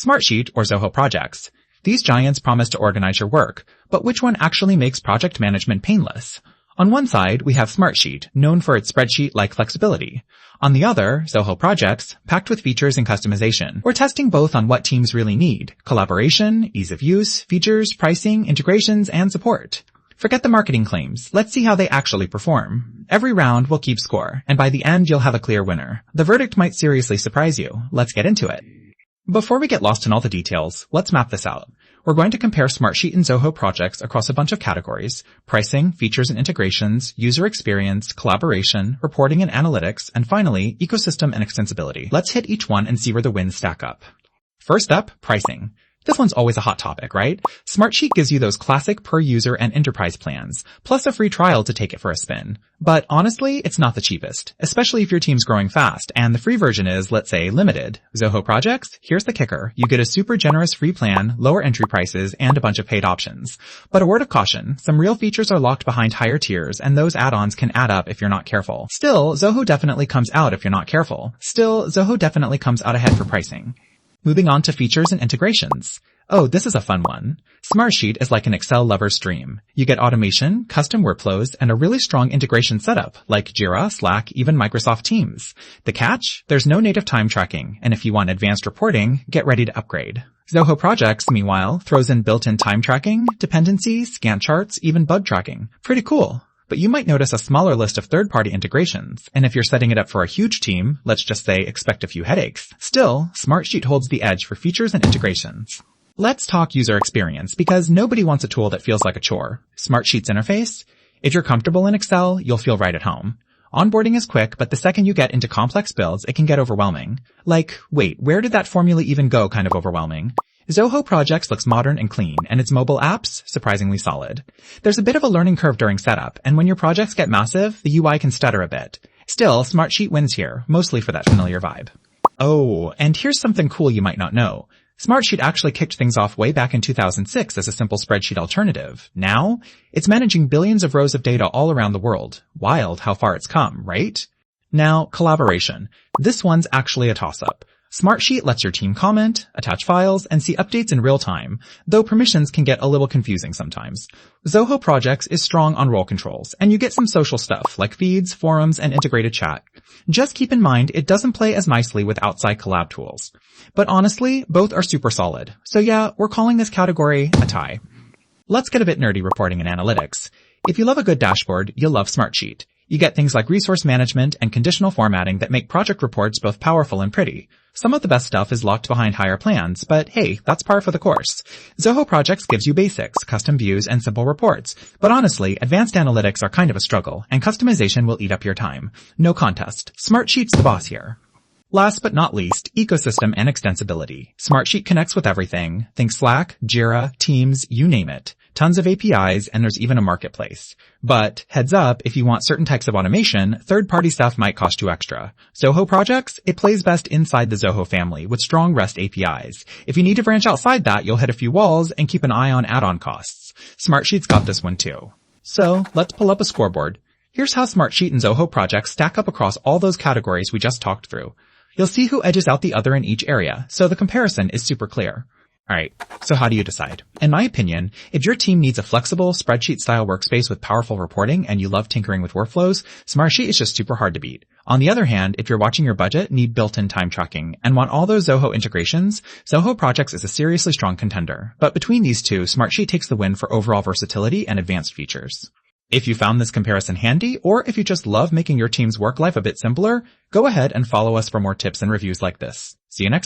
Smartsheet or Zoho Projects. These giants promise to organize your work, but which one actually makes project management painless? On one side, we have Smartsheet, known for its spreadsheet-like flexibility. On the other, Zoho Projects, packed with features and customization. We're testing both on what teams really need: collaboration, ease of use, features, pricing, integrations, and support. Forget the marketing claims. Let's see how they actually perform. Every round will keep score, and by the end you'll have a clear winner. The verdict might seriously surprise you. Let's get into it. Before we get lost in all the details, let's map this out. We're going to compare Smartsheet and Zoho Projects across a bunch of categories: pricing, features and integrations, user experience, collaboration, reporting and analytics, and finally, ecosystem and extensibility. Let's hit each one and see where the wins stack up. First up, pricing. This one's always a hot topic, right? Smartsheet gives you those classic per-user and enterprise plans, plus a free trial to take it for a spin. But honestly, it's not the cheapest, especially if your team's growing fast, and the free version is, let's say, limited. Zoho Projects? Here's the kicker. You get a super generous free plan, lower entry prices, and a bunch of paid options. But a word of caution, some real features are locked behind higher tiers, and those add-ons can add up if you're not careful. Still, Zoho definitely comes out if you're not careful. Zoho definitely comes out ahead for pricing. Moving on to features and integrations. Oh, this is a fun one. Smartsheet is like an Excel lover's dream. You get automation, custom workflows, and a really strong integration setup, like Jira, Slack, even Microsoft Teams. The catch? There's no native time tracking, and if you want advanced reporting, get ready to upgrade. Zoho Projects, meanwhile, throws in built-in time tracking, dependencies, Gantt charts, even bug tracking. Pretty cool. But you might notice a smaller list of third-party integrations, and if you're setting it up for a huge team, let's just say expect a few headaches. Still, Smartsheet holds the edge for features and integrations. Let's talk user experience, because nobody wants a tool that feels like a chore. Smartsheet's interface? If you're comfortable in Excel, you'll feel right at home. Onboarding is quick, but the second you get into complex builds, it can get overwhelming. Like, wait, where did that formula even go kind of overwhelming? Zoho Projects looks modern and clean, and its mobile apps, surprisingly solid. There's a bit of a learning curve during setup, and when your projects get massive, the UI can stutter a bit. Still, Smartsheet wins here, mostly for that familiar vibe. Oh, and here's something cool you might not know. Smartsheet actually kicked things off way back in 2006 as a simple spreadsheet alternative. Now, it's managing billions of rows of data all around the world. Wild how far it's come, right? Now, collaboration. This one's actually a toss-up. Smartsheet lets your team comment, attach files, and see updates in real time, though permissions can get a little confusing sometimes. Zoho Projects is strong on role controls, and you get some social stuff like feeds, forums, and integrated chat. Just keep in mind it doesn't play as nicely with outside collab tools. But honestly, both are super solid. So yeah, we're calling this category a tie. Let's get a bit nerdy reporting and analytics. If you love a good dashboard, you'll love Smartsheet. You get things like resource management and conditional formatting that make project reports both powerful and pretty. Some of the best stuff is locked behind higher plans, but hey, that's par for the course. Zoho Projects gives you basics, custom views, and simple reports. But honestly, advanced analytics are kind of a struggle, and customization will eat up your time. No contest. Smartsheet's the boss here. Last but not least, ecosystem and extensibility. Smartsheet connects with everything. Think Slack, Jira, Teams, you name it. Tons of APIs, and there's even a marketplace. But heads up, if you want certain types of automation, third-party stuff might cost you extra. Zoho Projects? It plays best inside the Zoho family with strong REST APIs. If you need to branch outside that, you'll hit a few walls and keep an eye on add-on costs. Smartsheet's got this one too. So, let's pull up a scoreboard. Here's how Smartsheet and Zoho Projects stack up across all those categories we just talked through. You'll see who edges out the other in each area, so the comparison is super clear. Alright, so how do you decide? In my opinion, if your team needs a flexible, spreadsheet-style workspace with powerful reporting and you love tinkering with workflows, Smartsheet is just super hard to beat. On the other hand, if you're watching your budget, need built-in time tracking, and want all those Zoho integrations, Zoho Projects is a seriously strong contender. But between these two, Smartsheet takes the win for overall versatility and advanced features. If you found this comparison handy, or if you just love making your team's work life a bit simpler, go ahead and follow us for more tips and reviews like this. See you next time.